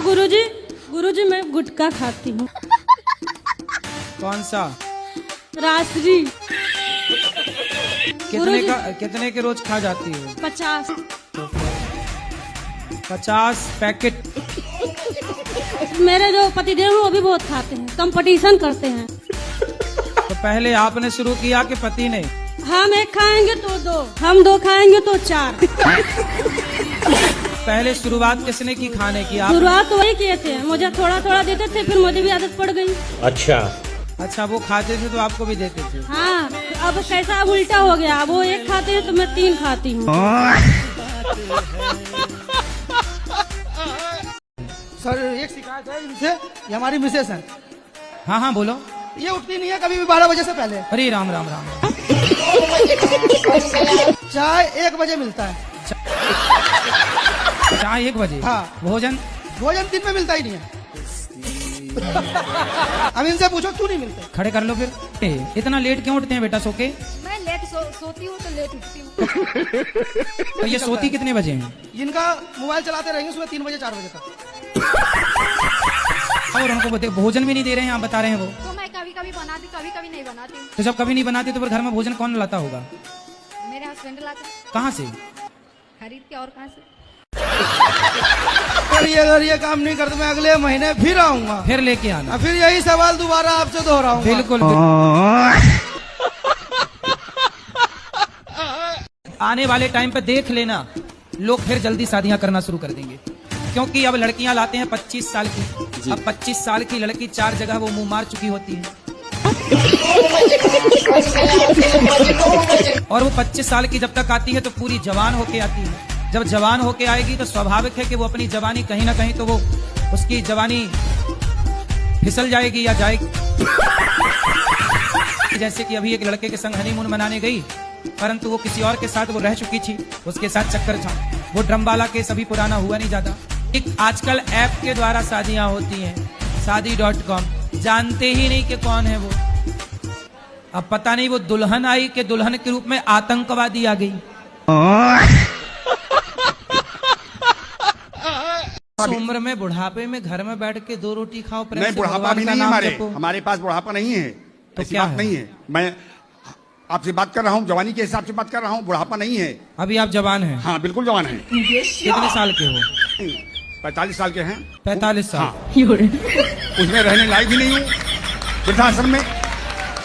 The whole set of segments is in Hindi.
गुरुजी मैं गुटखा खाती हूँ। कौन सा? राजश्री। कितने के रोज खा जाती हो? 50। 50 पैकेट। मेरे जो पतिदेव हैं वो भी बहुत खाते हैं, कंपटीशन करते हैं। तो पहले आपने शुरू किया कि पति ने? हम एक खाएंगे तो 2, हम 2 खाएंगे तो 4। पहले शुरुआत किसने की खाने की? आप? शुरुआत तो वही किए थे, मुझे थोड़ा थोड़ा देते थे, फिर मुझे भी आदत पड़ गई। अच्छा वो खाते थे तो आपको भी देते थे? हाँ, अब कैसा अब उल्टा हो गया, अब वो 1 खाते हैं तो मैं 3 खाती हूँ। सर एक शिकायत है इनसे, ये हमारी मिसेस है। हाँ बोलो। ये उठती नहीं है कभी भी 12 बजे से पहले। अरे राम राम राम। चाय 1 बजे मिलता है। चाय 1 बजे? हाँ। भोजन दिन में मिलता ही नहीं है। अब इनसे पूछो क्यों नहीं मिलते। खड़े कर लो फिर। इतना लेट क्यों उठते हैं बेटा सो के? मैं लेट सोती हूँ तो लेट उठती हूँ। तो ये सोती कितने बजे हैं? इनका मोबाइल चलाते रहेंगे सुबह 3 बजे 4 बजे तक। और उनको भोजन भी नहीं दे रहे हैं, आप बता रहे हैं वो। तो मैं कभी कभी बनाती, कभी कभी नहीं बनाती हूँ। तो जब कभी नहीं बनाते तो फिर घर में भोजन कौन लाता होगा? मेरे हस्बैंड लाते। कहाँ से? खरीद के। और कहाँ से? अगर ये काम नहीं करते मैं अगले महीने फिर आऊंगा। फिर लेके आना। फिर यही सवाल दोबारा आपसे दोहराऊंगा। बिल्कुल। आने वाले टाइम पे देख लेना, लोग फिर जल्दी शादियां करना शुरू कर देंगे, क्योंकि अब लड़कियां लाते हैं 25 साल की। अब 25 साल की लड़की 4 जगह वो मुंह मार चुकी होती है। और वो 25 साल की जब तक आती है तो पूरी जवान होके आती है। जब जवान होके आएगी तो स्वाभाविक है कि वो अपनी जवानी कहीं ना कहीं तो वो उसकी जवानी फिसल जाएगी या जाएगी। जैसे कि अभी एक लड़के के संग हनीमून मनाने गई, परंतु वो किसी और के साथ वो रह चुकी थी, उसके साथ चक्कर था। वो ड्रमबाला केस अभी पुराना हुआ नहीं ज्यादा। एक आजकल ऐप के द्वारा शादियां होती हैं, शादी.com। जानते ही नहीं कि कौन है वो। अब पता नहीं वो दुल्हन आई कि दुल्हन के रूप में आतंकवादी आ गई। उम्र में बुढ़ापे में घर में बैठ के 2 रोटी खाओ। नहीं, बुढ़ापा भी नहीं है हमारे पास बुढ़ापा नहीं है। तो ऐसी बात नहीं है। मैं आपसे बात कर रहा हूँ, जवानी के हिसाब से बात कर रहा हूँ, बुढ़ापा नहीं है। अभी आप जवान हैं? हाँ बिल्कुल जवान हैं। कितने साल के हो? 45 साल के हैं। 45 साल? हाँ। उसमें रहने लायक ही नहीं हूँ वृद्धाश्रम में।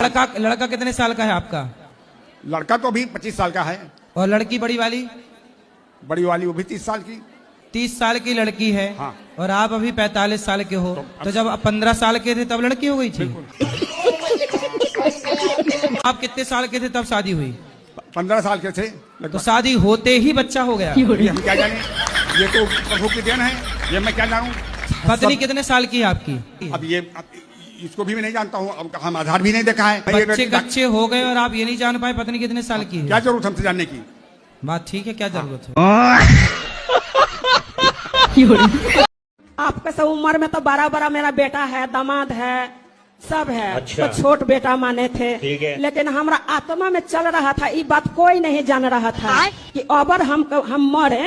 लड़का कितने साल का है आपका? लड़का तो अभी 25 साल का है। और लड़की बड़ी वाली? बड़ी वाली वो भी 30 साल की। 30 साल की लड़की है। हाँ। और आप अभी 45 साल के हो। तो जब आप 15 साल के थे तब लड़की हो गई थी? आप कितने साल के थे तब शादी हुई? 15 साल के थे। तो शादी होते ही बच्चा हो गया? ये हम क्या जाने, ये तो प्रभु की देन है, ये मैं क्या जानूं। पत्नी कितने साल की है आपकी? अब इसको भी मैं नहीं जानता हूँ। अब हम आधार भी नहीं देखा है। बच्चे कच्चे हो गए और आप ये नहीं जान पाए पत्नी कितने साल की है? क्या जरूरत हमसे जानने की? बात ठीक है, क्या जरूरत है? आपका सब उम्र में तो 12 मेरा बेटा है, दामाद है, सब है। अच्छा। तो छोट बेटा माने थे, लेकिन हमारा आत्मा में चल रहा था, ये बात कोई नहीं जान रहा था कि अबर हम मरे,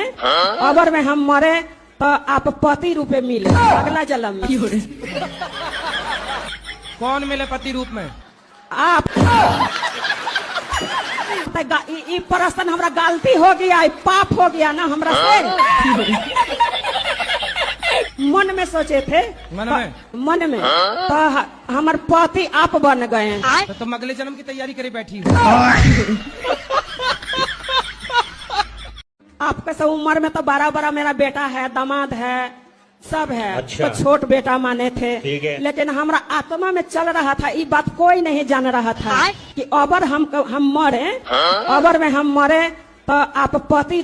अबर में हम मरे तो आप पति रूपे मिले अगला जन्म में। कौन मिले पति रूप में? आप। प्रश्न हमारा गलती हो गया, पाप हो गया ना हमरा से। मन में सोचे थे, मन में तो हमारे पति आप बन गए। तो तुम अगले जन्म की तैयारी करे बैठी हो। आपका सब उम्र में तो 12 मेरा बेटा है, दामाद है, सब है। अच्छा। तो छोट बेटा माने थे, लेकिन हमारा आत्मा में चल रहा था, ये बात कोई नहीं जान रहा था कि अबर हम मरे, अबर में हम मरे तो आप पति